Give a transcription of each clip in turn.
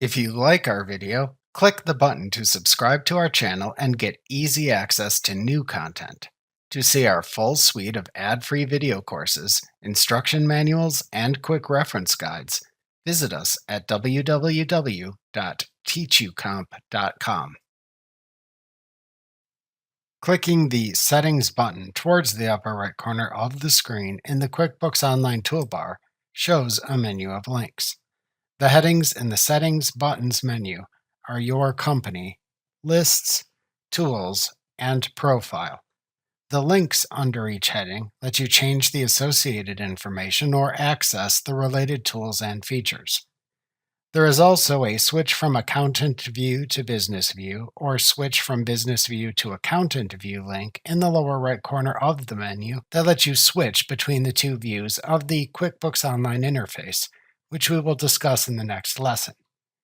If you like our video, click the button to subscribe to our channel and get easy access to new content. To see our full suite of ad-free video courses, instruction manuals, and quick reference guides, visit us at www.teachucomp.com. Clicking the Settings button towards the upper right corner of the screen in the QuickBooks Online toolbar shows a menu of links. The headings in the Settings buttons menu are Your Company, Lists, Tools, and Profile. The links under each heading let you change the associated information or access the related tools and features. There is also a Switch from Accountant View to Business View or Switch from Business View to Accountant View link in the lower right corner of the menu that lets you switch between the two views of the QuickBooks Online interface, which we will discuss in the next lesson.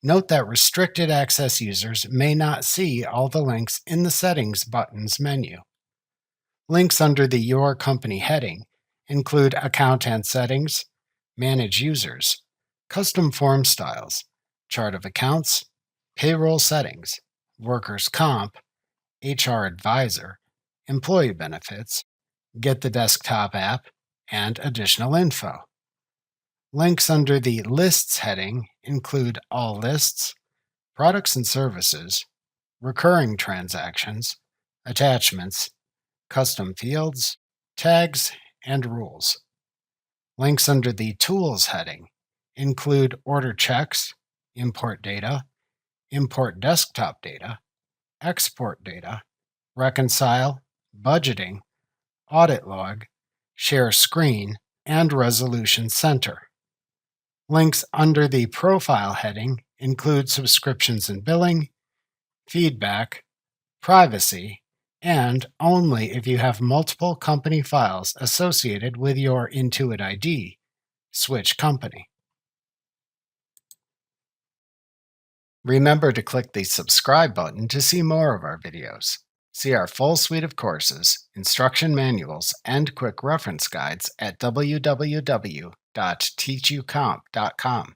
Note that restricted access users may not see all the links in the Settings buttons menu. Links under the Your Company heading include Account and Settings, Manage Users, Custom Form Styles, Chart of Accounts, Payroll Settings, Workers' Comp, HR Advisor, Employee Benefits, Get the Desktop app, and additional info. Links under the Lists heading include All Lists, Products and Services, Recurring Transactions, Attachments, Custom Fields, Tags, and Rules. Links under the Tools heading include Order Checks, Import Data, Import Desktop Data, Export Data, Reconcile, Budgeting, Audit Log, Share Screen, and Resolution Center. Links under the Profile heading include Subscriptions and Billing, Feedback, Privacy, and only if you have multiple company files associated with your Intuit ID, switch company. Remember to click the subscribe button to see more of our videos. See our full suite of courses, instruction manuals, and quick reference guides at www.teachucomp.com.